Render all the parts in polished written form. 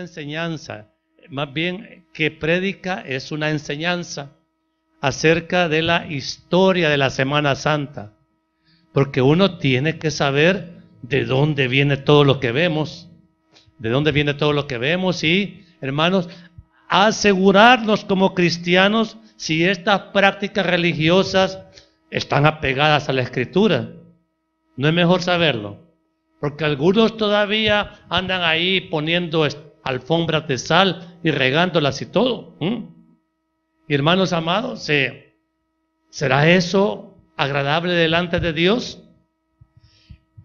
enseñanza, más bien que predica es una enseñanza acerca de la historia de la Semana Santa, porque uno tiene que saber de dónde viene todo lo que vemos, y, hermanos, asegurarnos como cristianos si estas prácticas religiosas están apegadas a la Escritura. ¿No es mejor saberlo? Porque algunos todavía andan ahí poniendo alfombras de sal y regándolas y todo. Y hermanos amados, ¿será eso agradable delante de Dios?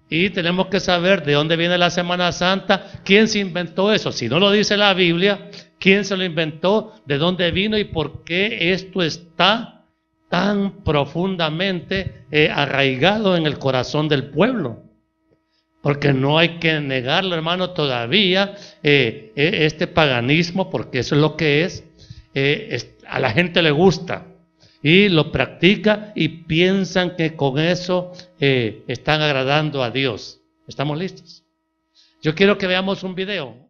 Y tenemos que saber de dónde viene la Semana Santa, quién se inventó eso. Si no lo dice la Biblia, quién se lo inventó, de dónde vino y por qué esto está tan profundamente arraigado en el corazón del pueblo. Porque no hay que negarlo, hermano, todavía este paganismo, porque eso es lo que es, a la gente le gusta y lo practica y piensan que con eso están agradando a Dios. ¿Estamos listos? Yo quiero que veamos un video.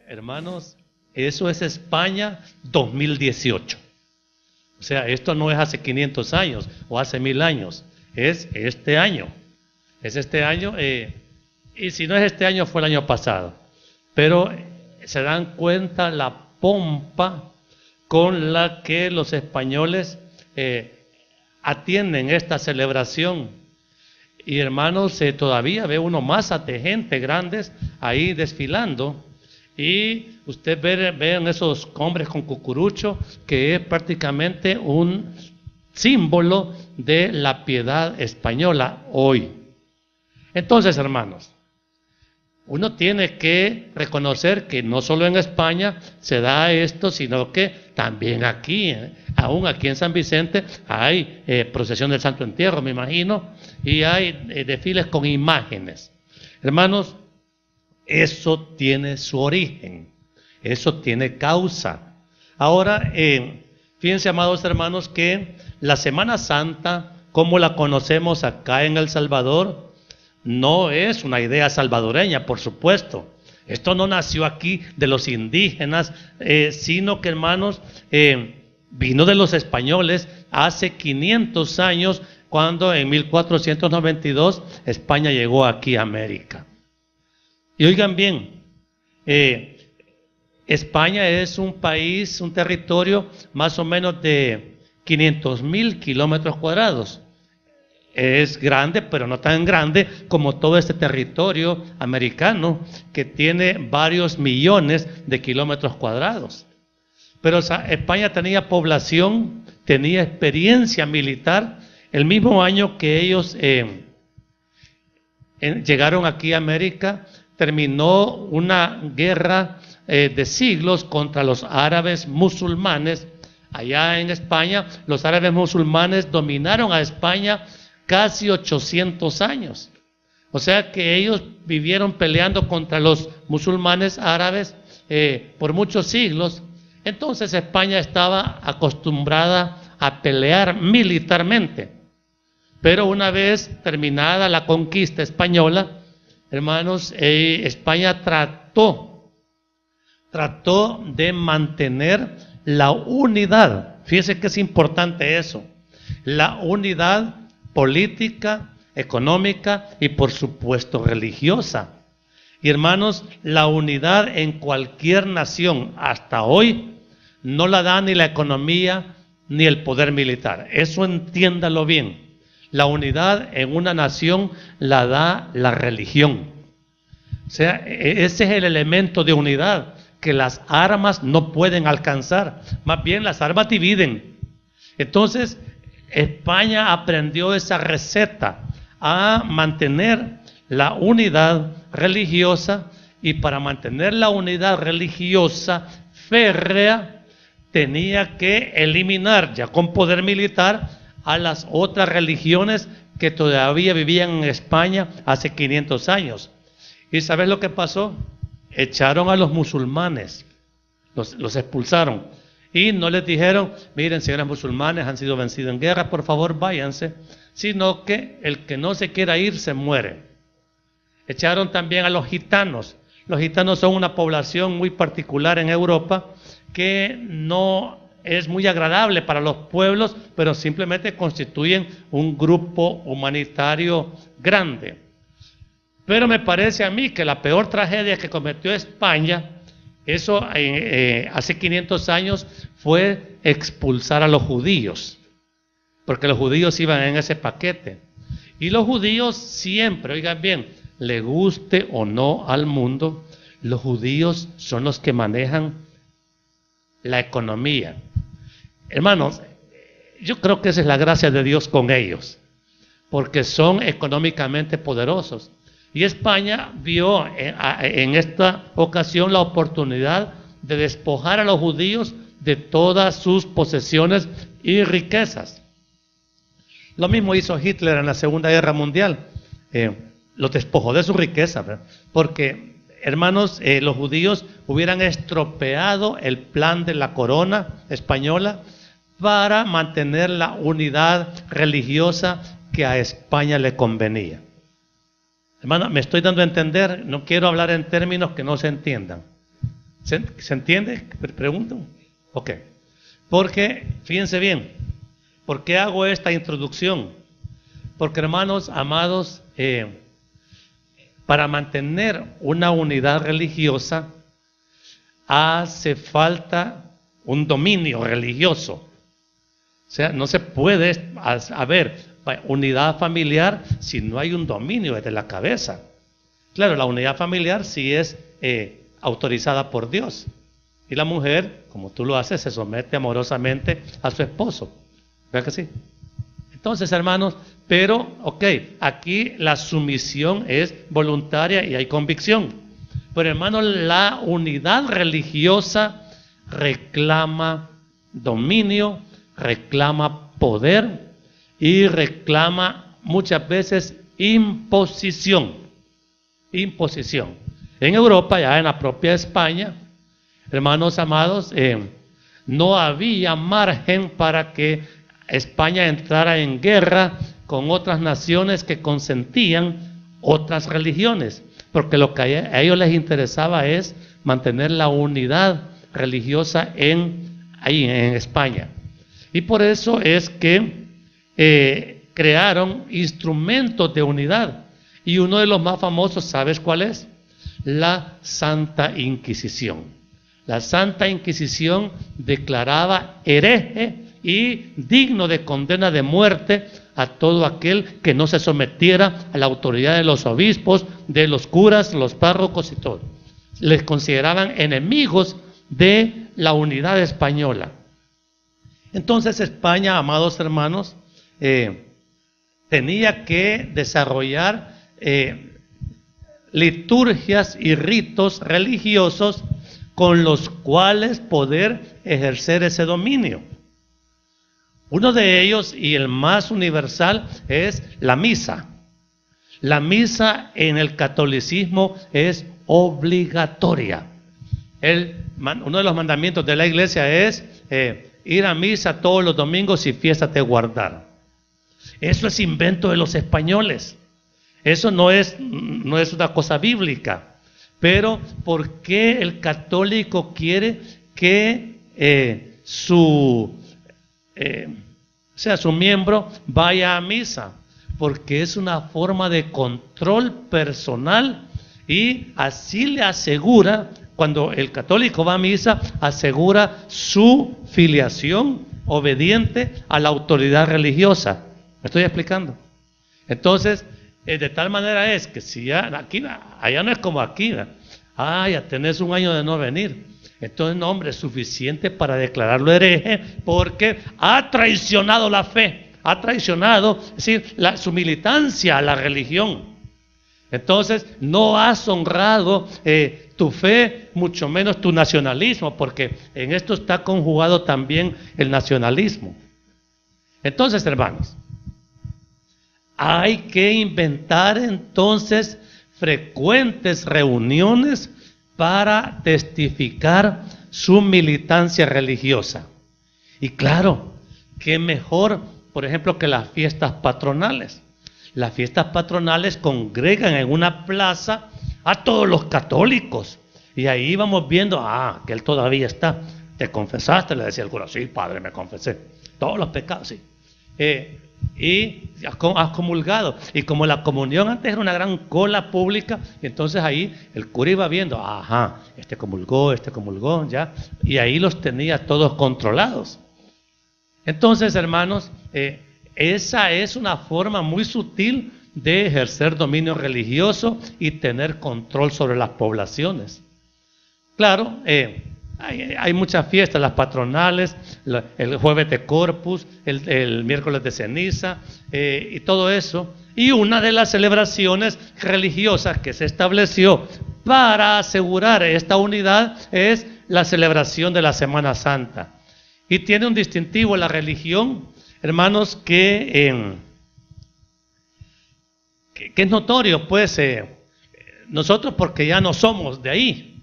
Hermanos, eso es España 2018. O sea, esto no es hace 500 años o hace 1000 años, es este año. Y si no es este año, fue el año pasado. Pero se dan cuenta la pompa con la que los españoles atienden esta celebración. Y hermanos, todavía ve uno masas de gente grandes ahí desfilando. Y usted ve esos hombres con cucurucho, que es prácticamente un símbolo de la piedad española hoy. Entonces, hermanos, uno tiene que reconocer que no solo en España se da esto, sino que también aquí, aún aquí en San Vicente, hay procesión del Santo Entierro, me imagino, y hay desfiles con imágenes. Hermanos, eso tiene su origen, eso tiene causa. Ahora, fíjense, amados hermanos, que la Semana Santa, como la conocemos acá en El Salvador, no es una idea salvadoreña, por supuesto. Esto no nació aquí de los indígenas, sino que, hermanos, vino de los españoles hace 500 años, cuando en 1492 España llegó aquí a América. Y oigan bien, España es un país, un territorio más o menos de 500,000 kilómetros cuadrados. Es grande, pero no tan grande como todo este territorio americano, que tiene varios millones de kilómetros cuadrados. Pero España tenía población tenía experiencia militar. El mismo año que ellos llegaron aquí a América, terminó una guerra de siglos contra los árabes musulmanes. Allá en España, los árabes musulmanes dominaron a España casi 800 años. O sea que ellos vivieron peleando contra los musulmanes árabes por muchos siglos. Entonces España estaba acostumbrada a pelear militarmente. Pero una vez terminada la conquista española, hermanos, España trató de mantener la unidad. Fíjense que es importante eso. La unidad política, económica y por supuesto religiosa. Y hermanos, la unidad en cualquier nación hasta hoy no la da ni la economía ni el poder militar. Eso entiéndalo bien. La unidad en una nación la da la religión. O sea, ese es el elemento de unidad que las armas no pueden alcanzar. Más bien las armas dividen. Entonces, España aprendió esa receta a mantener la unidad religiosa, y para mantener la unidad religiosa férrea tenía que eliminar ya con poder militar a las otras religiones que todavía vivían en España hace 500 años. ¿Y sabes lo que pasó? Echaron a los musulmanes, los expulsaron, y no les dijeron: miren, señores musulmanes, han sido vencidos en guerra, por favor váyanse, sino que el que no se quiera ir se muere. Echaron también a los gitanos. Los gitanos son una población muy particular en Europa que no es muy agradable para los pueblos, pero simplemente constituyen un grupo humanitario grande. Pero me parece a mí que la peor tragedia que cometió España, eso hace 500 años, fue expulsar a los judíos, porque los judíos iban en ese paquete. Y los judíos siempre, oigan bien, le guste o no al mundo, los judíos son los que manejan la economía. Hermanos, yo creo que esa es la gracia de Dios con ellos, porque son económicamente poderosos. Y España vio en esta ocasión la oportunidad de despojar a los judíos de todas sus posesiones y riquezas. Lo mismo hizo Hitler en la Segunda Guerra Mundial. Los despojó de su riqueza, ¿verdad? Porque, hermanos, los judíos hubieran estropeado el plan de la corona española para mantener la unidad religiosa que a España le convenía. Hermano, me estoy dando a entender, no quiero hablar en términos que no se entiendan. ¿Se entiende? Pregunto. Ok. Porque, fíjense bien, ¿por qué hago esta introducción? Porque, hermanos amados, para mantener una unidad religiosa hace falta un dominio religioso. O sea, no se puede haber unidad familiar si no hay un dominio desde la cabeza. Claro, la unidad familiar sí es autorizada por Dios. Y la mujer, como tú lo haces, se somete amorosamente a su esposo. ¿Verdad que sí? Entonces, hermanos, pero, ok, aquí la sumisión es voluntaria y hay convicción. Pero, hermanos, la unidad religiosa reclama dominio, reclama poder y reclama muchas veces imposición. Imposición. En Europa, ya en la propia España, hermanos amados, no había margen para que España entrara en guerra con otras naciones que consentían otras religiones, porque lo que a ellos les interesaba es mantener la unidad religiosa ahí en España. Y por eso es que crearon instrumentos de unidad, y uno de los más famosos, ¿sabes cuál es? La Santa Inquisición. La Santa Inquisición declaraba hereje y digno de condena de muerte a todo aquel que no se sometiera a la autoridad de los obispos, de los curas, los párrocos y todo. Les consideraban enemigos de la unidad española. Entonces España, amados hermanos, tenía que desarrollar liturgias y ritos religiosos con los cuales poder ejercer ese dominio. Uno de ellos, y el más universal, es la misa. La misa en el catolicismo es obligatoria. Uno de los mandamientos de la iglesia es ir a misa todos los domingos y fiestas de guardar. Eso es invento de los españoles. Eso no es una cosa bíblica. Pero ¿por qué el católico quiere que su miembro vaya a misa? Porque es una forma de control personal y así le asegura, cuando el católico va a misa, asegura su filiación obediente a la autoridad religiosa. ¿Me estoy explicando? Entonces, de tal manera es que si ya aquí, allá no es como aquí, ya tenés un año de no venir. Entonces, no, hombre, es suficiente para declararlo hereje porque ha traicionado la fe, ha traicionado, es decir, su militancia a la religión. Entonces, no has honrado tu fe, mucho menos tu nacionalismo, porque en esto está conjugado también el nacionalismo. Entonces, hermanos, hay que inventar entonces frecuentes reuniones para testificar su militancia religiosa. Y claro, qué mejor, por ejemplo, que las fiestas patronales. Las fiestas patronales congregan en una plaza a todos los católicos. Y ahí vamos viendo, que él todavía está. ¿Te confesaste? Le decía el cura, sí, padre, me confesé. Todos los pecados, sí. Y has comulgado. Y como la comunión antes era una gran cola pública, entonces ahí el cura iba viendo, este comulgó, ya. Y ahí los tenía todos controlados. Entonces, hermanos, esa es una forma muy sutil de ejercer dominio religioso y tener control sobre las poblaciones. Claro, hay muchas fiestas, las patronales, el jueves de Corpus, el miércoles de ceniza y todo eso. Y una de las celebraciones religiosas que se estableció para asegurar esta unidad es la celebración de la Semana Santa. Y tiene un distintivo en la religión, hermanos, que es notorio, pues, nosotros porque ya no somos de ahí.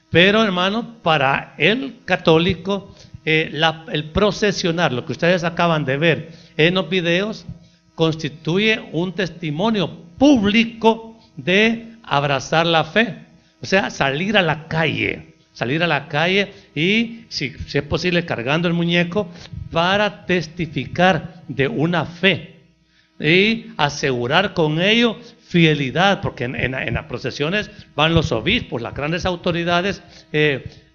Pero, hermano, para el católico, el procesionar, lo que ustedes acaban de ver en los videos, constituye un testimonio público de abrazar la fe. O sea, salir a la calle y, si es posible, cargando el muñeco para testificar de una fe y asegurar con ello fidelidad, porque en las procesiones van los obispos, las grandes autoridades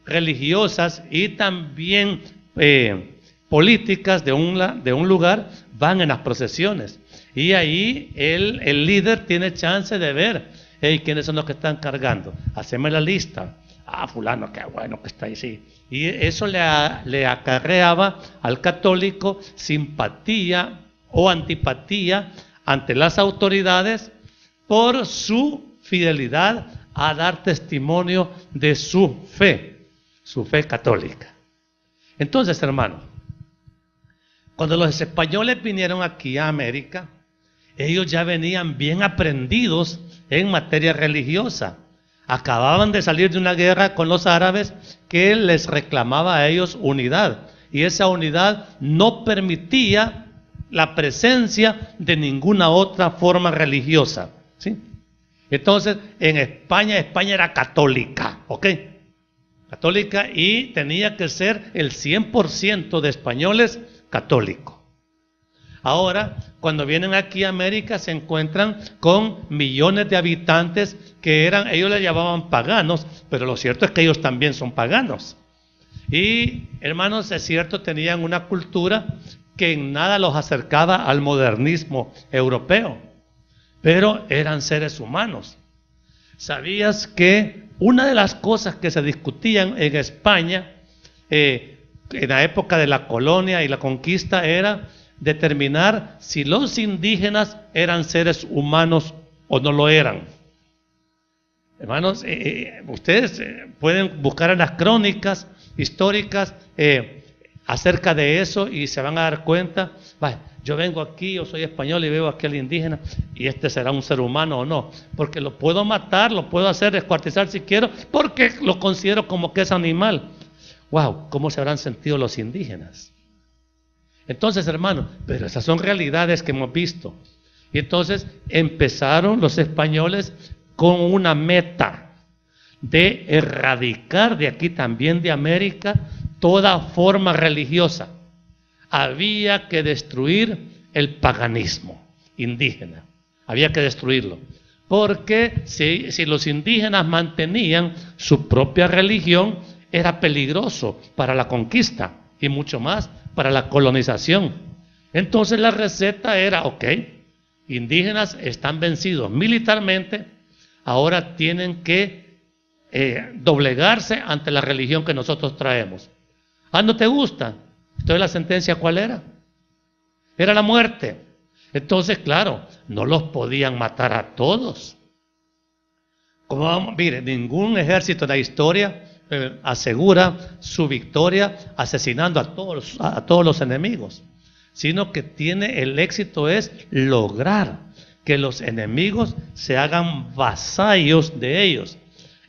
religiosas y también políticas de un lugar van en las procesiones. Y ahí el líder tiene chance de ver quiénes son los que están cargando. Haceme la lista. Fulano, qué bueno que está ahí, sí. Y eso le acarreaba al católico simpatía o antipatía ante las autoridades por su fidelidad a dar testimonio de su fe católica. Entonces, hermano, cuando los españoles vinieron aquí a América, ellos ya venían bien aprendidos en materia religiosa. Acababan de salir de una guerra con los árabes que les reclamaba a ellos unidad. Y esa unidad no permitía la presencia de ninguna otra forma religiosa. ¿Sí? Entonces, en España era católica, ¿ok? Católica, y tenía que ser el 100% de españoles católicos. Ahora, cuando vienen aquí a América, se encuentran con millones de habitantes que ellos les llamaban paganos, pero lo cierto es que ellos también son paganos. Y, hermanos, es cierto, tenían una cultura que en nada los acercaba al modernismo europeo, pero eran seres humanos. ¿Sabías que una de las cosas que se discutían en España en la época de la colonia y la conquista era determinar si los indígenas eran seres humanos o no lo eran. Hermanos, ustedes pueden buscar en las crónicas históricas acerca de eso y se van a dar cuenta. Vaya, yo vengo aquí, yo soy español y veo aquí al indígena y este será un ser humano o no, porque lo puedo matar, lo puedo hacer descuartizar si quiero, porque lo considero como que es animal. Wow, ¿cómo se habrán sentido los indígenas? Entonces, hermanos, pero esas son realidades que hemos visto. Y entonces empezaron los españoles con una meta de erradicar de aquí también de América toda forma religiosa. Había que destruir el paganismo indígena, había que destruirlo, porque si los indígenas mantenían su propia religión, era peligroso para la conquista y mucho más para la colonización. Entonces la receta era, ok, indígenas están vencidos militarmente, ahora tienen que doblegarse ante la religión que nosotros traemos. Ah, ¿no te gusta? Entonces la sentencia, ¿cuál era? Era la muerte. Entonces, claro, no los podían matar a todos. Como vamos, mire, ningún ejército de la historia asegura su victoria asesinando a todos los enemigos, sino que tiene el éxito es lograr que los enemigos se hagan vasallos de ellos.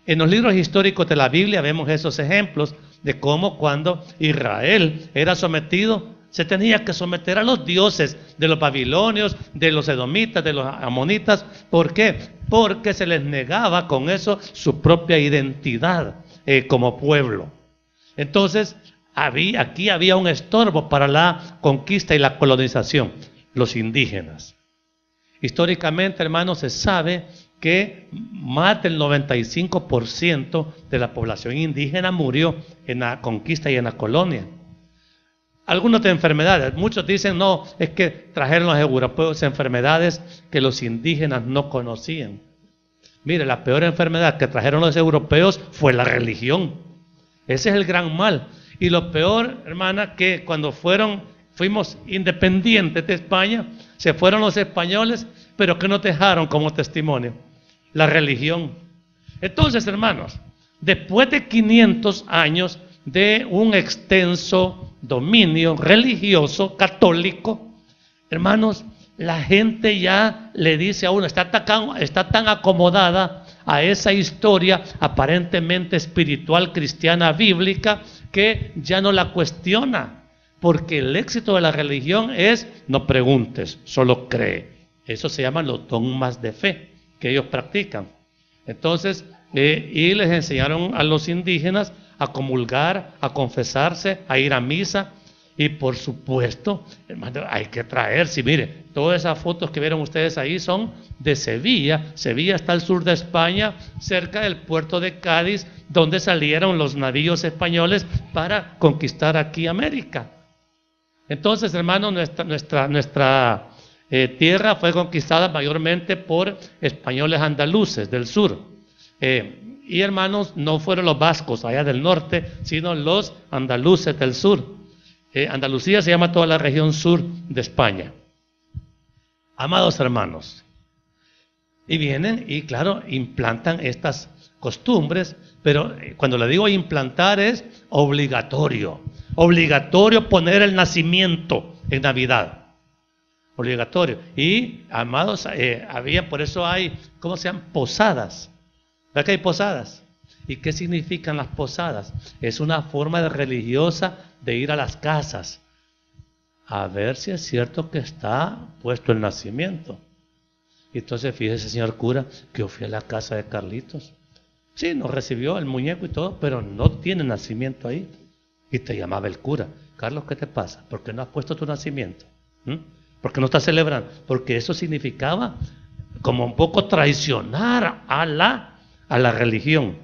En los libros históricos de la Biblia vemos esos ejemplos de cómo cuando Israel era sometido, se tenía que someter a los dioses de los babilonios, de los edomitas, de los amonitas. ¿Por qué? Porque se les negaba con eso su propia identidad como pueblo. Entonces, aquí había un estorbo para la conquista y la colonización, los indígenas. Históricamente, hermanos, se sabe que más del 95% de la población indígena murió en la conquista y en la colonia. Algunas de enfermedades, muchos dicen no, es que trajeron los europeos enfermedades que los indígenas no conocían. Mire, la peor enfermedad que trajeron los europeos fue la religión. Ese es el gran mal. Y lo peor, hermana, que cuando fuimos independientes de España, se fueron los españoles, pero que nos dejaron como testimonio la religión. Entonces, hermanos, después de 500 años de un extenso dominio religioso católico, hermanos, la gente ya le dice a uno, está tan acomodada a esa historia aparentemente espiritual, cristiana, bíblica, que ya no la cuestiona, porque el éxito de la religión es no preguntes, solo cree. Eso se llaman los dogmas de fe que ellos practican. Entonces, y les enseñaron a los indígenas a comulgar, a confesarse, a ir a misa. Y por supuesto, hermano, hay que traerse. Mire, todas esas fotos que vieron ustedes ahí son de Sevilla. Sevilla está al sur de España, cerca del puerto de Cádiz, donde salieron los navíos españoles para conquistar aquí América. Entonces, hermano, nuestra tierra fue conquistada mayormente por españoles andaluces del sur. Y hermanos, no fueron los vascos allá del norte, sino los andaluces del sur. Andalucía se llama toda la región sur de España. Amados hermanos, y vienen y claro, implantan estas costumbres, pero cuando le digo implantar es obligatorio poner el nacimiento en Navidad, obligatorio. Y amados, por eso hay, ¿cómo se llaman? Posadas. ¿Verdad que hay posadas? ¿Y qué significan las posadas? Es una forma religiosa de ir a las casas a ver si es cierto que está puesto el nacimiento. Y entonces fíjese, señor cura, que yo fui a la casa de Carlitos. Sí, nos recibió el muñeco y todo, pero no tiene nacimiento ahí. Y te llamaba el cura. Carlos, ¿qué te pasa? ¿Por qué no has puesto tu nacimiento? ¿Por qué no estás celebrando? Porque eso significaba como un poco traicionar a la religión.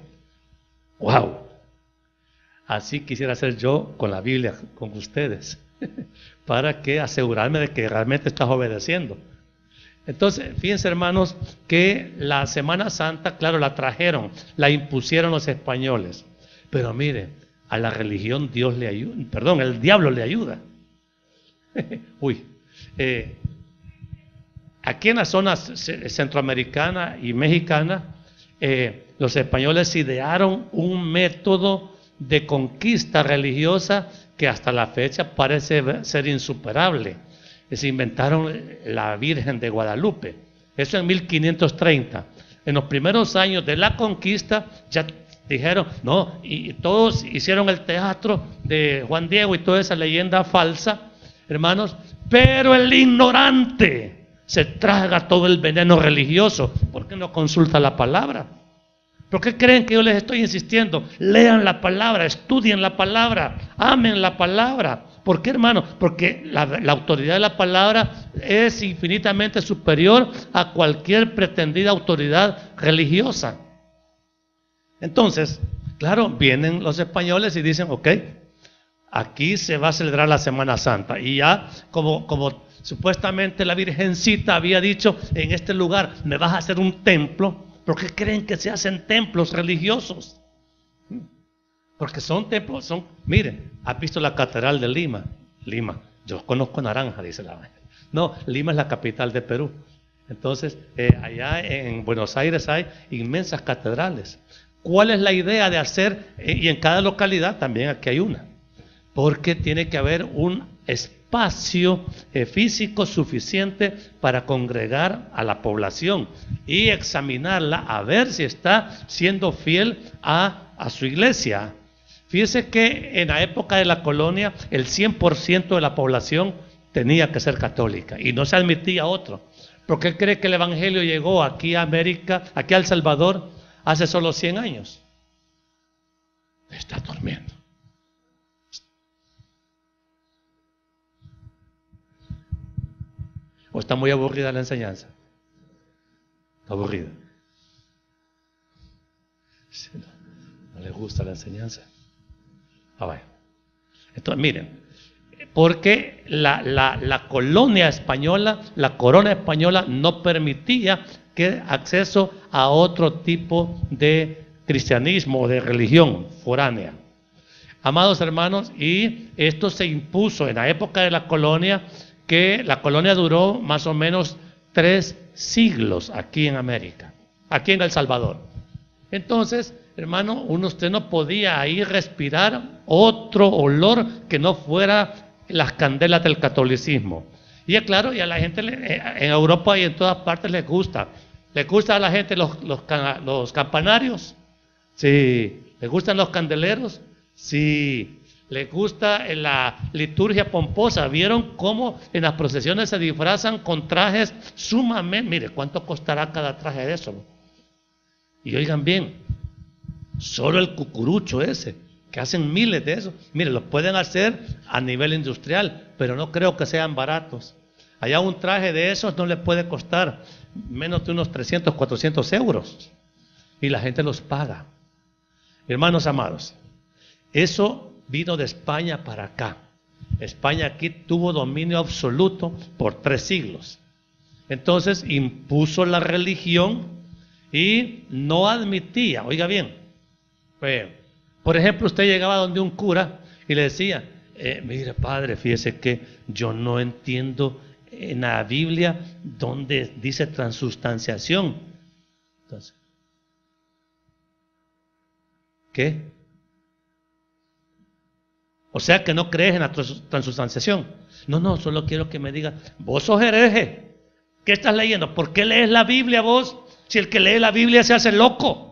¡Wow! Así quisiera hacer yo con la Biblia, con ustedes, para que asegurarme de que realmente estás obedeciendo. Entonces, fíjense hermanos, que la Semana Santa, claro, la trajeron, la impusieron los españoles. Pero mire, A la religión Dios le ayuda, perdón, el diablo le ayuda. Uy, aquí en las zonas centroamericana y mexicana, los españoles idearon un método de conquista religiosa que hasta la fecha parece ser insuperable. Se inventaron la Virgen de Guadalupe, eso en 1530. En los primeros años de la conquista ya dijeron, no, y todos hicieron el teatro de Juan Diego y toda esa leyenda falsa, hermanos, pero el ignorante se traga todo el veneno religioso. ¿Por qué no consulta la palabra? ¿Por qué creen que yo les estoy insistiendo? Lean la palabra, estudien la palabra, amen la palabra. ¿Por qué, hermano? Porque la autoridad de la palabra es infinitamente superior a cualquier pretendida autoridad religiosa. Entonces, claro, vienen los españoles y dicen, ok, aquí se va a celebrar la Semana Santa. Y ya, como supuestamente la Virgencita había dicho, en este lugar me vas a hacer un templo. ¿Por qué creen que se hacen templos religiosos? Porque son templos, miren, ¿has visto la Catedral de Lima? Lima, yo conozco Naranja, dice la mañana. No, Lima es la capital de Perú. Entonces, allá en Buenos Aires hay inmensas catedrales. ¿Cuál es la idea de hacer? Y en cada localidad también aquí hay una. Porque tiene que haber un espacio físico suficiente para congregar a la población y examinarla a ver si está siendo fiel a su iglesia. Fíjese que en la época de la colonia el 100% de la población tenía que ser católica y no se admitía otro. ¿Por qué cree que el evangelio llegó aquí a América, aquí a El Salvador, hace solo 100 años? Está durmiendo. ¿O está muy aburrida la enseñanza? Está aburrida. No le gusta la enseñanza. Bueno. Entonces, miren, porque la colonia española, la corona española no permitía que acceso a otro tipo de cristianismo o de religión foránea. Amados hermanos, y esto se impuso en la época de la colonia, que la colonia duró más o menos 3 siglos aquí en América, aquí en El Salvador. Entonces, hermano, usted no podía ahí respirar otro olor que no fuera las candelas del catolicismo. Y es claro, y a la gente en Europa y en todas partes les gusta. ¿Les gusta a la gente los campanarios? Sí. ¿Les gustan los candeleros? Sí. ¿Les gusta la liturgia pomposa? ¿Vieron cómo en las procesiones se disfrazan con trajes sumamente? Mire, ¿cuánto costará cada traje de eso? Y oigan bien, solo el cucurucho ese, que hacen miles de esos, mire, los pueden hacer a nivel industrial, pero no creo que sean baratos. Allá un traje de esos no le puede costar menos de unos 300, 400 euros. Y la gente los paga. Hermanos amados, eso vino de España para acá. España aquí tuvo dominio absoluto por 3 siglos. Entonces impuso la religión y no admitía, oiga bien, por ejemplo, usted llegaba donde un cura y le decía, mire padre, fíjese que yo no entiendo en la Biblia donde dice transustanciación. Entonces, ¿qué? O sea que no crees en la transustanciación. No, solo quiero que me digas, vos sos hereje. ¿Qué estás leyendo? ¿Por qué lees la Biblia vos? Si el que lee la Biblia se hace loco.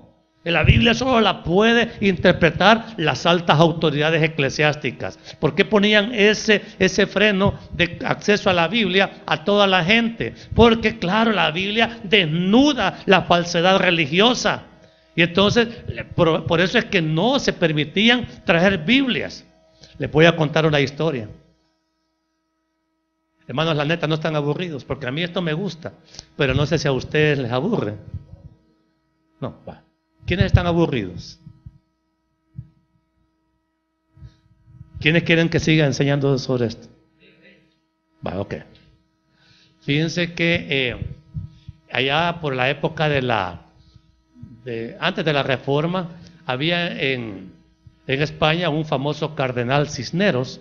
En la Biblia solo la puede interpretar las altas autoridades eclesiásticas. ¿Por qué ponían ese freno de acceso a la Biblia a toda la gente? Porque claro, la Biblia desnuda la falsedad religiosa. Y entonces, por eso es que no se permitían traer Biblias. Les voy a contar una historia. Hermanos, la neta, no están aburridos, porque a mí esto me gusta, pero no sé si a ustedes les aburre. No, va. ¿Quiénes están aburridos? ¿Quiénes quieren que siga enseñando sobre esto? Va, ok. Fíjense que allá por la época antes de la Reforma, había en en España un famoso cardenal Cisneros,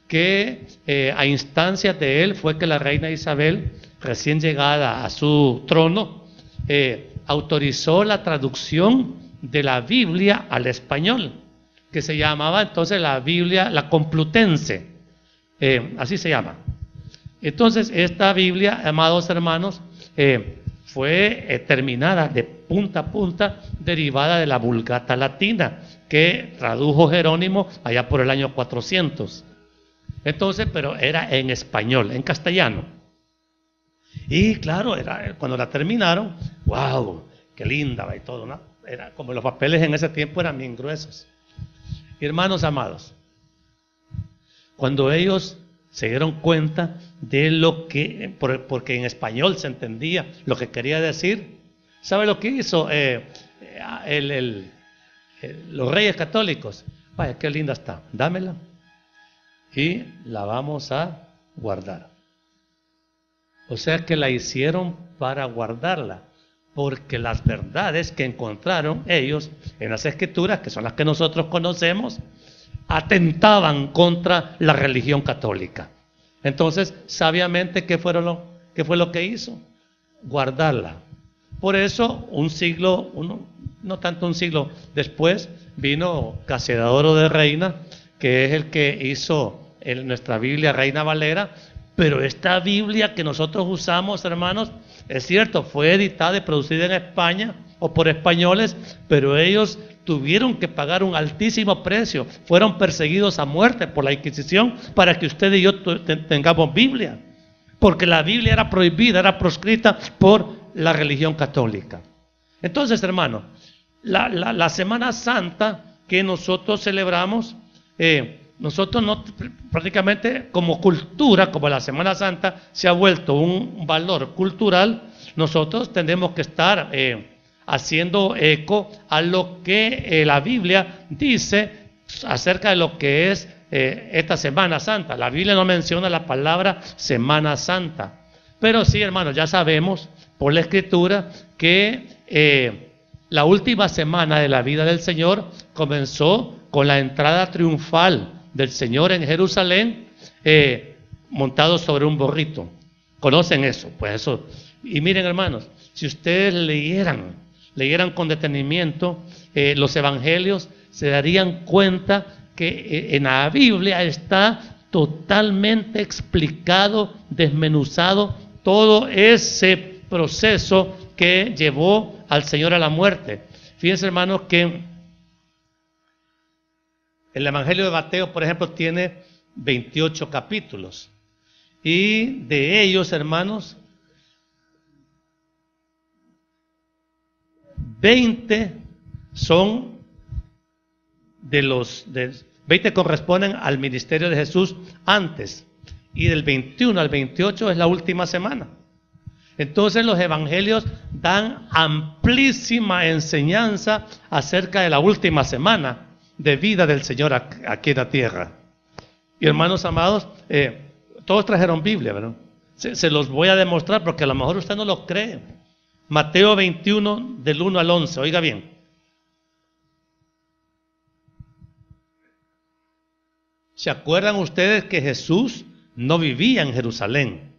que a instancias de él fue que la reina Isabel, recién llegada a su trono, autorizó la traducción de la Biblia al español, que se llamaba entonces la Biblia, la Complutense, así se llama. Entonces esta Biblia, amados hermanos, fue terminada de punta a punta, derivada de la Vulgata Latina, que tradujo Jerónimo allá por el año 400. Entonces, pero era en español, en castellano. Y claro, cuando la terminaron, wow, qué linda y todo, ¿no? Era como los papeles en ese tiempo eran bien gruesos. Hermanos amados, cuando ellos se dieron cuenta de lo que, porque en español se entendía lo que quería decir, ¿sabe lo que hizo los reyes católicos? Vaya, qué linda está, dámela y la vamos a guardar. O sea que la hicieron para guardarla, porque las verdades que encontraron ellos en las escrituras, que son las que nosotros conocemos, atentaban contra la religión católica. Entonces, sabiamente, ¿qué fue lo que hizo? Guardarla. Por eso, no tanto un siglo después, vino Casiodoro de Reina, que es el que hizo nuestra Biblia Reina Valera. Pero esta Biblia que nosotros usamos, hermanos, es cierto, fue editada y producida en España o por españoles, pero ellos tuvieron que pagar un altísimo precio, fueron perseguidos a muerte por la Inquisición para que usted y yo tengamos Biblia, porque la Biblia era prohibida, era proscrita por la religión católica. Entonces, hermanos, la Semana Santa que nosotros celebramos, nosotros no, prácticamente como cultura, como la Semana Santa se ha vuelto un valor cultural, nosotros tenemos que estar haciendo eco a lo que la Biblia dice acerca de lo que es esta Semana Santa. La Biblia no menciona la palabra Semana Santa, pero sí, hermanos, ya sabemos por la Escritura que la última semana de la vida del Señor comenzó con la entrada triunfal del Señor en Jerusalén, montado sobre un burrito. ¿Conocen eso? Pues eso. Y miren, hermanos, si ustedes leyeran con detenimiento los evangelios, se darían cuenta que en la Biblia está totalmente explicado, desmenuzado todo ese proceso que llevó al Señor a la muerte. Fíjense, hermanos, que el Evangelio de Mateo, por ejemplo, tiene 28 capítulos. Y de ellos, hermanos, 20 20 corresponden al ministerio de Jesús antes. Y del 21 al 28 es la última semana. Entonces los evangelios dan amplísima enseñanza acerca de la última semana de vida del Señor aquí en la tierra. Y hermanos amados, todos trajeron Biblia, ¿verdad? Se los voy a demostrar porque a lo mejor usted no lo cree. Mateo 21 del 1 al 11, oiga bien. ¿Se acuerdan ustedes que Jesús no vivía en Jerusalén?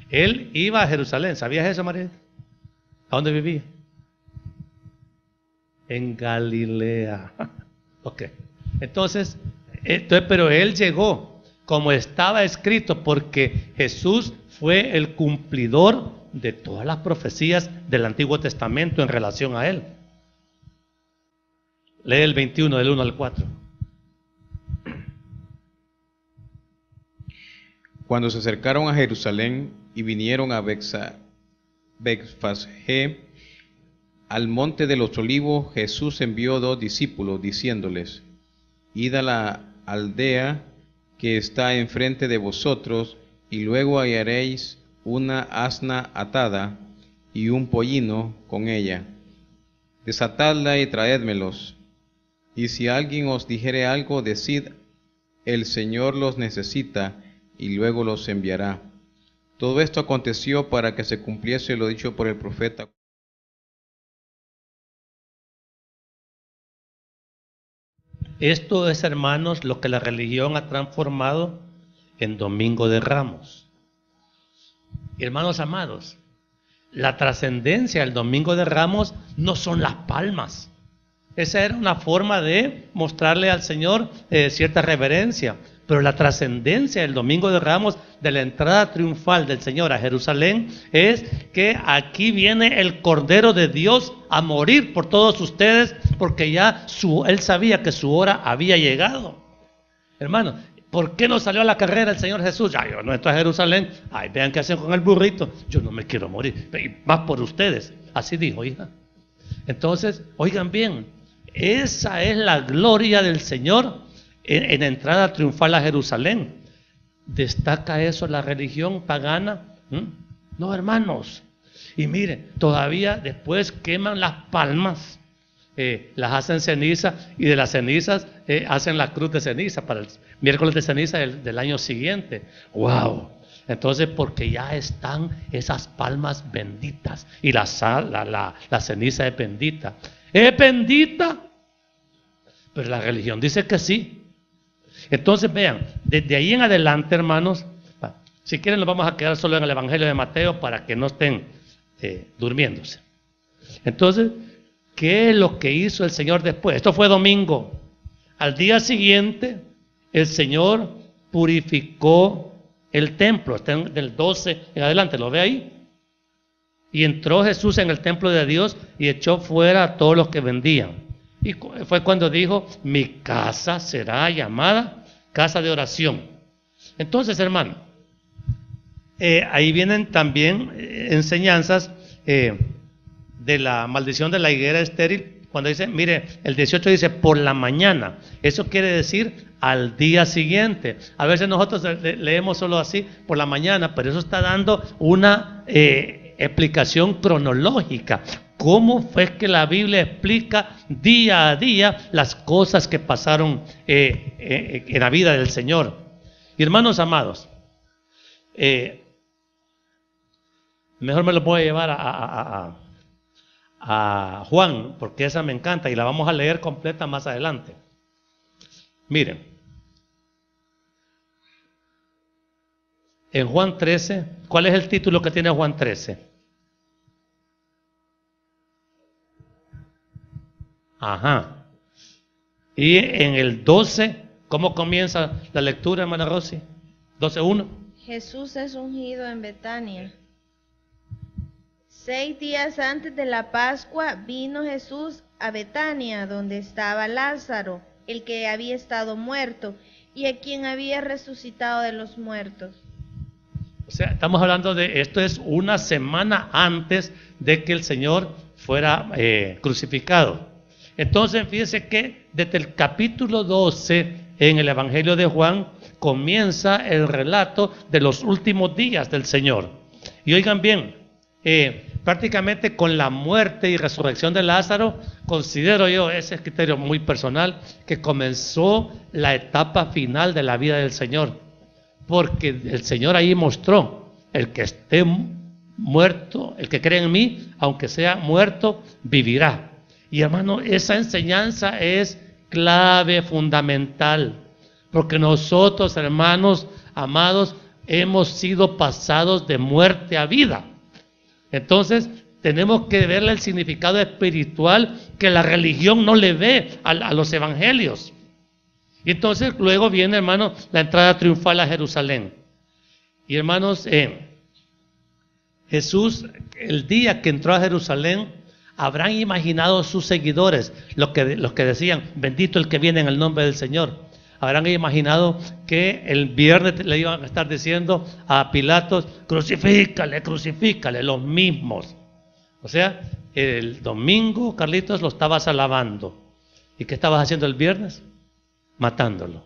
Él iba a Jerusalén. ¿Sabías eso, María? ¿A dónde vivía? En Galilea. Ok. Entonces, pero él llegó como estaba escrito, porque Jesús fue el cumplidor de todas las profecías del Antiguo Testamento en relación a él. Lee el 21 del 1 al 4. Cuando se acercaron a Jerusalén y vinieron a Betfagé, al monte de los olivos, Jesús envió 2 discípulos, diciéndoles: Id a la aldea que está enfrente de vosotros, y luego hallaréis una asna atada y un pollino con ella. Desatadla y traédmelos. Y si alguien os dijere algo, decid: el Señor los necesita, y luego los enviará. Todo esto aconteció para que se cumpliese lo dicho por el profeta. Esto es, hermanos, lo que la religión ha transformado en Domingo de Ramos. Hermanos amados, la trascendencia del Domingo de Ramos no son las palmas. Esa era una forma de mostrarle al Señor cierta reverencia. Pero la trascendencia del Domingo de Ramos, de la entrada triunfal del Señor a Jerusalén, es que aquí viene el Cordero de Dios a morir por todos ustedes, porque ya Él sabía que su hora había llegado. Hermano, ¿por qué no salió a la carrera el Señor Jesús? Ya, yo no estoy a Jerusalén. Ay, vean qué hacen con el burrito. Yo no me quiero morir, y más por ustedes. Así dijo, hija. Entonces, oigan bien, esa es la gloria del Señor en entrada triunfal a Jerusalén. ¿Destaca eso la religión pagana? No, hermanos. Y mire, todavía después queman las palmas, las hacen ceniza, y de las cenizas hacen la cruz de ceniza para el miércoles de ceniza del año siguiente. ¡Wow! Entonces, porque ya están esas palmas benditas, y la ceniza es bendita. ¿Es bendita? Pero la religión dice que sí. Entonces vean, desde ahí en adelante, hermanos, si quieren nos vamos a quedar solo en el Evangelio de Mateo para que no estén durmiéndose. Entonces, ¿qué es lo que hizo el Señor después? Esto fue domingo. Al día siguiente, el Señor purificó el templo. Está del 12 en adelante, ¿lo ve ahí? Y entró Jesús en el templo de Dios y echó fuera a todos los que vendían. Y fue cuando dijo: mi casa será llamada casa de oración. Entonces, hermano, ahí vienen también enseñanzas de la maldición de la higuera estéril. Cuando dice, mire, el 18 dice por la mañana. Eso quiere decir al día siguiente. A veces nosotros leemos solo así, por la mañana, pero eso está dando una explicación cronológica. ¿Cómo fue que la Biblia explica día a día las cosas que pasaron en la vida del Señor? Y hermanos amados, mejor me lo voy a llevar a Juan, porque esa me encanta y la vamos a leer completa más adelante. Miren, en Juan 13, ¿cuál es el título que tiene Juan 13? Ajá. Y en el 12, ¿cómo comienza la lectura, hermana Rosy? 12:1. Jesús es ungido en Betania. 6 días antes de la Pascua vino Jesús a Betania, donde estaba Lázaro, el que había estado muerto, y a quien había resucitado de los muertos. O sea, estamos hablando de esto, es una semana antes de que el Señor fuera crucificado. Entonces, fíjense que desde el capítulo 12 en el Evangelio de Juan comienza el relato de los últimos días del Señor. Y oigan bien, prácticamente con la muerte y resurrección de Lázaro, considero yo, ese es criterio muy personal, que comenzó la etapa final de la vida del Señor. Porque el Señor ahí mostró, el que esté muerto, el que cree en mí, aunque sea muerto, vivirá. Y hermano, esa enseñanza es clave, fundamental, porque nosotros, hermanos amados, hemos sido pasados de muerte a vida. Entonces, tenemos que verle el significado espiritual que la religión no le ve a los evangelios. Y entonces, luego viene, hermano, la entrada triunfal a Jerusalén. Y hermanos, Jesús, el día que entró a Jerusalén, habrán imaginado sus seguidores, los que decían, bendito el que viene en el nombre del Señor. Habrán imaginado que el viernes le iban a estar diciendo a Pilatos, crucifícale, crucifícale, los mismos. O sea, el domingo, Carlitos, lo estabas alabando. ¿Y qué estabas haciendo el viernes? Matándolo.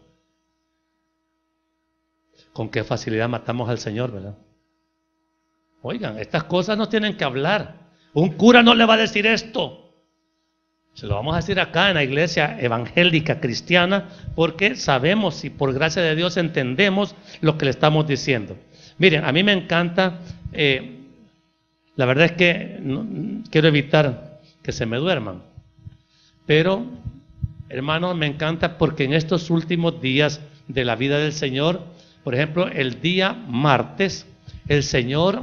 Con qué facilidad matamos al Señor, ¿verdad? Oigan, estas cosas no tienen que hablar. Un cura no le va a decir esto. Se lo vamos a decir acá en la iglesia evangélica cristiana, porque sabemos y por gracia de Dios entendemos lo que le estamos diciendo. Miren, a mí me encanta, la verdad es que no, quiero evitar que se me duerman, pero Hermanos, me encanta porque en estos últimos días de la vida del Señor, por ejemplo, el día martes, el Señor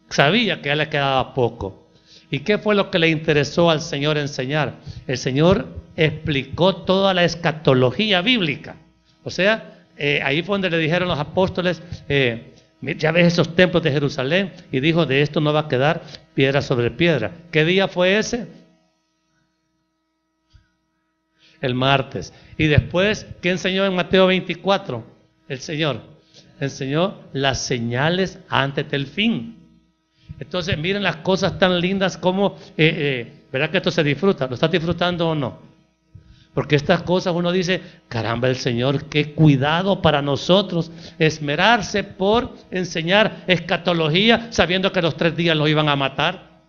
sabía que ya le quedaba poco. ¿Y qué fue lo que le interesó al Señor enseñar? El Señor explicó toda la escatología bíblica. O sea, ahí fue donde le dijeron los apóstoles, ya ves esos templos de Jerusalén, y dijo, de esto no va a quedar piedra sobre piedra. ¿Qué día fue ese? El martes. Y después, ¿qué enseñó en Mateo 24? El Señor enseñó las señales antes del fin. Entonces, miren las cosas tan lindas como, ¿verdad que esto se disfruta? ¿Lo estás disfrutando o no? Porque estas cosas uno dice, caramba, el Señor, qué cuidado para nosotros, esmerarse por enseñar escatología, sabiendo que los 3 días los iban a matar.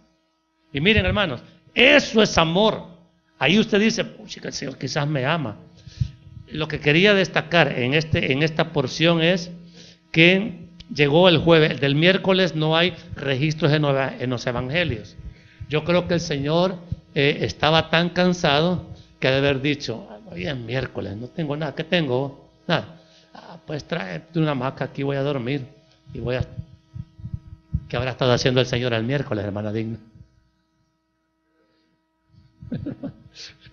Y miren, hermanos, eso es amor. Ahí usted dice, pucha, el Señor quizás me ama. Lo que quería destacar en esta porción es que llegó el jueves, del miércoles no hay registros en los evangelios. Yo creo que el Señor estaba tan cansado que de haber dicho, hoy es miércoles, no tengo nada. ¿Qué tengo? Nada. Pues tráete una hamaca, aquí voy a dormir. Y ¿Qué habrá estado haciendo el Señor el miércoles, hermana Digna?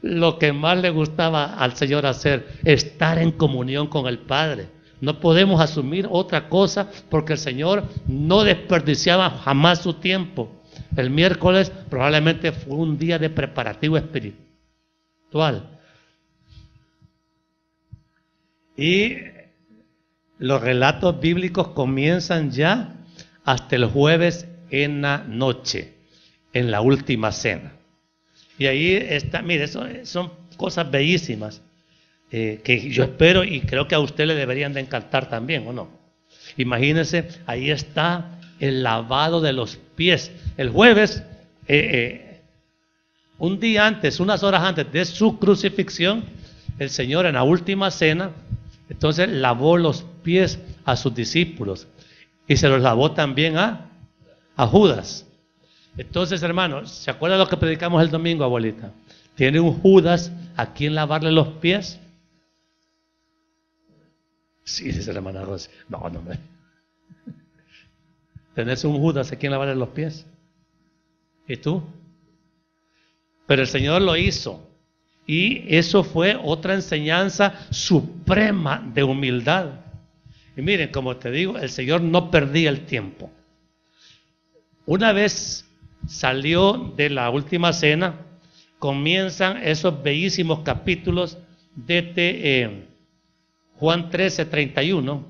Lo que más le gustaba al Señor hacer, estar en comunión con el Padre. No podemos asumir otra cosa porque el Señor no desperdiciaba jamás su tiempo. El miércoles probablemente fue un día de preparativo espiritual. Y los relatos bíblicos comienzan ya hasta el jueves en la noche, en la última cena. Y ahí está, mire, son cosas bellísimas que yo espero y creo que a usted le deberían de encantar también, ¿o no? Imagínense, ahí está el lavado de los pies. El jueves, un día antes, unas horas antes de su crucifixión, el Señor en la última cena, entonces lavó los pies a sus discípulos y se los lavó también a Judas. Entonces, hermanos, ¿se acuerda de lo que predicamos el domingo, abuelita? ¿Tiene un Judas a quien lavarle los pies? Sí, dice la hermana Rosy. No, hombre. ¿Tenés un Judas a quien lavarle los pies? ¿Y tú? Pero el Señor lo hizo. Y eso fue otra enseñanza suprema de humildad. Y miren, como te digo, el Señor no perdía el tiempo. Una vez salió de la última cena, comienzan esos bellísimos capítulos de Juan 13:31.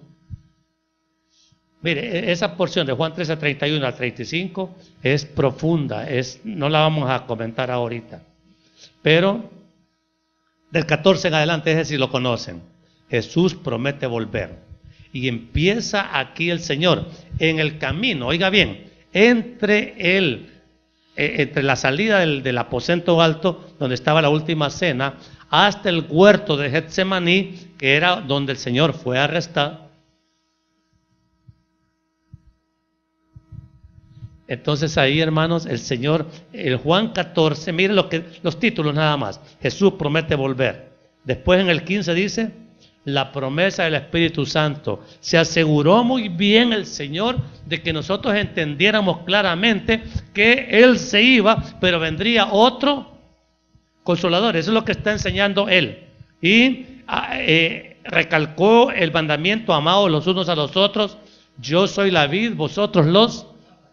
Mire, esa porción de Juan 13:31 al 35 es profunda, no la vamos a comentar ahorita. Pero del 14 en adelante, ese sí lo conocen. Jesús promete volver. Y empieza aquí el Señor en el camino, oiga bien, entre la salida del aposento alto, donde estaba la última cena, hasta el huerto de Getsemaní, que era donde el Señor fue arrestado. Entonces ahí, hermanos, el Señor, el Juan 14, miren los títulos nada más. Jesús promete volver. Después en el 15 dice, la promesa del Espíritu Santo. Se aseguró muy bien el Señor de que nosotros entendiéramos claramente que Él se iba, pero vendría otro Consolador. Eso es lo que está enseñando Él. Y recalcó el mandamiento, amados los unos a los otros. Yo soy la vid, vosotros los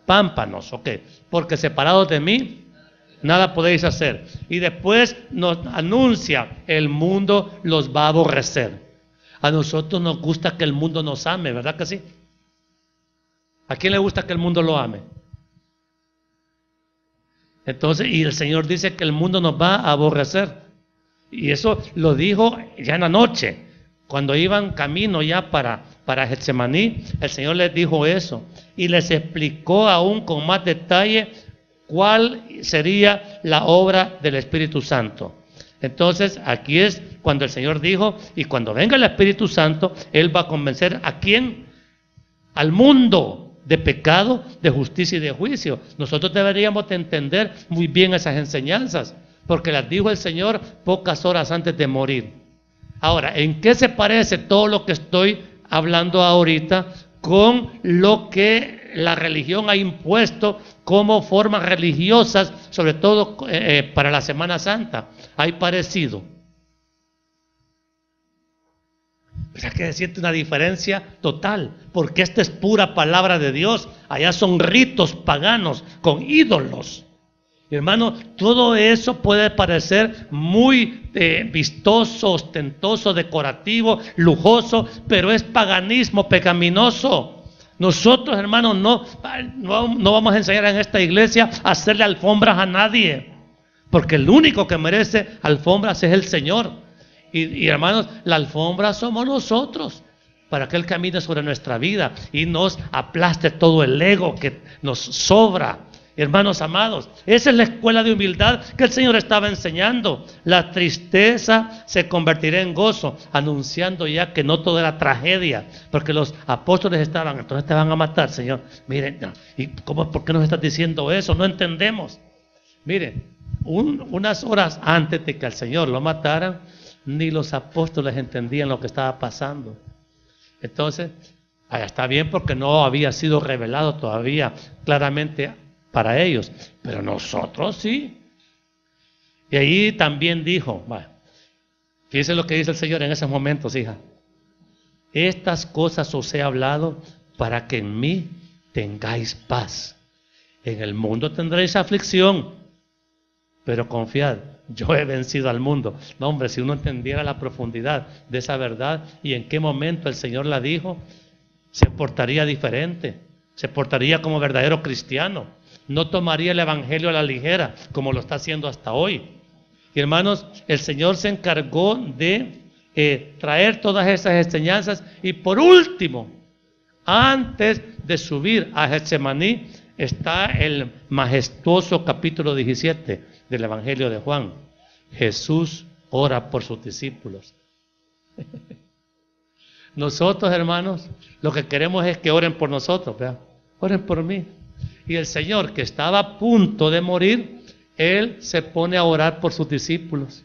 pámpanos. Ok, porque separados de mí nada podéis hacer. Y después nos anuncia, el mundo los va a aborrecer. A nosotros nos gusta que el mundo nos ame, ¿verdad que sí? ¿A quién le gusta que el mundo lo ame? Entonces, y el Señor dice que el mundo nos va a aborrecer. Y eso lo dijo ya en la noche, cuando iban camino ya para Getsemaní, el Señor les dijo eso. Y les explicó aún con más detalle cuál sería la obra del Espíritu Santo. Entonces, aquí es cuando el Señor dijo, y cuando venga el Espíritu Santo, Él va a convencer ¿a quién? Al mundo de pecado, de justicia y de juicio. Nosotros deberíamos de entender muy bien esas enseñanzas, porque las dijo el Señor pocas horas antes de morir. Ahora, ¿en qué se parece todo lo que estoy hablando ahorita con lo que la religión ha impuesto como formas religiosas, sobre todo para la Semana Santa? Hay parecido. Pero hay que decirte una diferencia total, porque esta es pura palabra de Dios. Allá son ritos paganos con ídolos. Hermano, todo eso puede parecer muy vistoso, ostentoso, decorativo, lujoso, pero es paganismo pecaminoso. Nosotros, hermanos, no vamos a enseñar en esta iglesia a hacerle alfombras a nadie, porque el único que merece alfombras es el Señor. Y hermanos, la alfombra somos nosotros, para que Él camine sobre nuestra vida y nos aplaste todo el ego que nos sobra. Hermanos amados, esa es la escuela de humildad que el Señor estaba enseñando. La tristeza se convertirá en gozo, anunciando ya que no todo era tragedia, porque los apóstoles estaban, entonces te van a matar, Señor. Miren, ¿y por qué nos estás diciendo eso? No entendemos. Miren, unas horas antes de que al Señor lo mataran, ni los apóstoles entendían lo que estaba pasando. Entonces, está bien porque no había sido revelado todavía claramente para ellos, pero nosotros sí. Y ahí también dijo, fíjense lo que dice el Señor en esos momentos, hija. Estas cosas os he hablado para que en mí tengáis paz. En el mundo tendréis aflicción, pero confiad, yo he vencido al mundo. No, hombre, si uno entendiera la profundidad de esa verdad y en qué momento el Señor la dijo, se portaría diferente, se portaría como verdadero cristiano. No tomaría el evangelio a la ligera como lo está haciendo hasta hoy. Y hermanos, el Señor se encargó de traer todas esas enseñanzas. Y por último, antes de subir a Getsemaní, está el majestuoso capítulo 17 del evangelio de Juan. Jesús ora por sus discípulos. Nosotros, hermanos, lo que queremos es que oren por nosotros, ¿verdad? Oren por mí. Y el Señor, que estaba a punto de morir, Él se pone a orar por sus discípulos.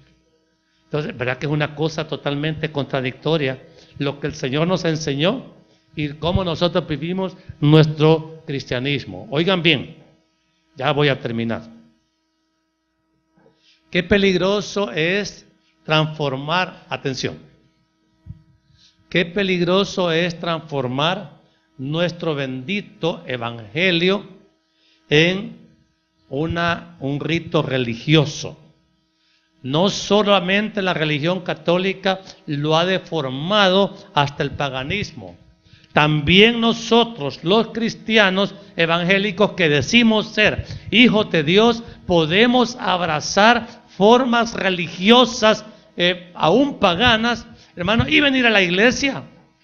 Entonces, ¿verdad que es una cosa totalmente contradictoria lo que el Señor nos enseñó y cómo nosotros vivimos nuestro cristianismo? Oigan bien, ya voy a terminar. Qué peligroso es transformar, atención, qué peligroso es transformar nuestro bendito evangelio en un rito religioso. No solamente la religión católica lo ha deformado hasta el paganismo. También nosotros, los cristianos evangélicos que decimos ser hijos de Dios, podemos abrazar formas religiosas, aún paganas, hermanos, y venir a la iglesia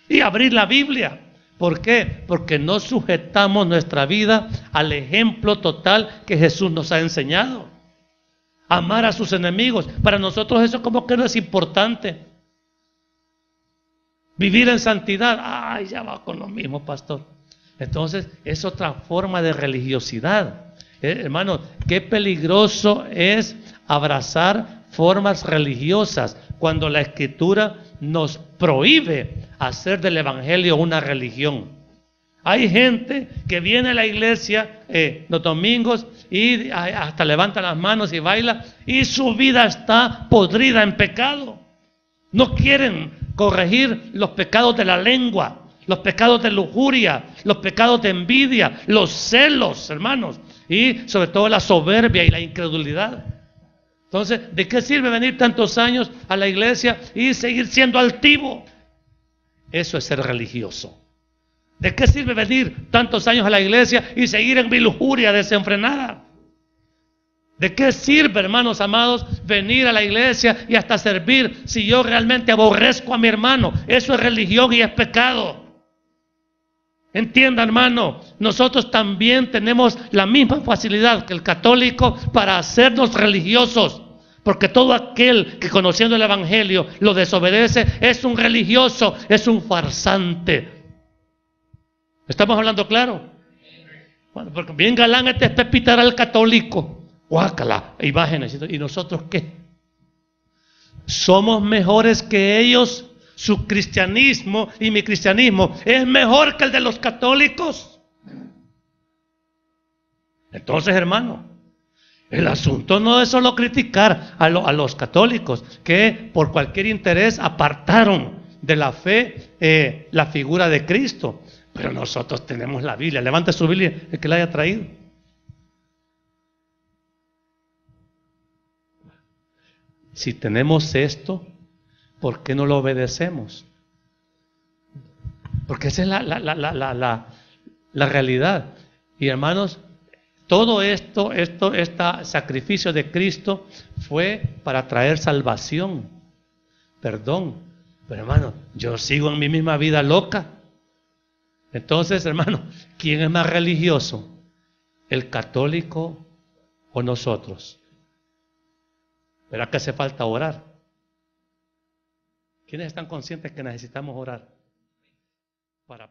y abrir la Biblia. ¿Por qué? Porque no sujetamos nuestra vida al ejemplo total que Jesús nos ha enseñado. Amar a sus enemigos. Para nosotros eso como que no es importante. Vivir en santidad. Ay, ya va con lo mismo, pastor. Entonces, es otra forma de religiosidad. Hermano, qué peligroso es abrazar formas religiosas cuando la Escritura nos prohíbe hacer del evangelio una religión. Hay gente que viene a la iglesia los domingos y hasta levanta las manos y baila, y su vida está podrida en pecado. No quieren corregir los pecados de la lengua, los pecados de lujuria, los pecados de envidia, los celos, hermanos, y sobre todo la soberbia y la incredulidad. Entonces, ¿de qué sirve venir tantos años a la iglesia y seguir siendo altivo? Eso es ser religioso. ¿De qué sirve venir tantos años a la iglesia y seguir en mi lujuria desenfrenada? ¿De qué sirve, hermanos amados, venir a la iglesia y hasta servir si yo realmente aborrezco a mi hermano? Eso es religión y es pecado. Entienda, hermano, nosotros también tenemos la misma facilidad que el católico para hacernos religiosos, porque todo aquel que conociendo el evangelio lo desobedece es un religioso, es un farsante. ¿Estamos hablando claro? Bueno, porque bien galán este es pepitar al católico. Guácala, imágenes. ¿Y nosotros qué? ¿Somos mejores que ellos? ¿Su cristianismo y mi cristianismo es mejor que el de los católicos? Entonces, hermano, el asunto no es solo criticar a los católicos que por cualquier interés apartaron de la fe la figura de Cristo. Pero nosotros tenemos la Biblia. Levante su Biblia, el que la haya traído. Si tenemos esto, ¿por qué no lo obedecemos? Porque esa es la realidad. Y hermanos, todo este sacrificio de Cristo fue para traer salvación, perdón. Pero hermano, yo sigo en mi misma vida loca. Entonces, hermano, ¿quién es más religioso? ¿El católico o nosotros? ¿Verdad que hace falta orar? ¿Quiénes están conscientes que necesitamos orar? Para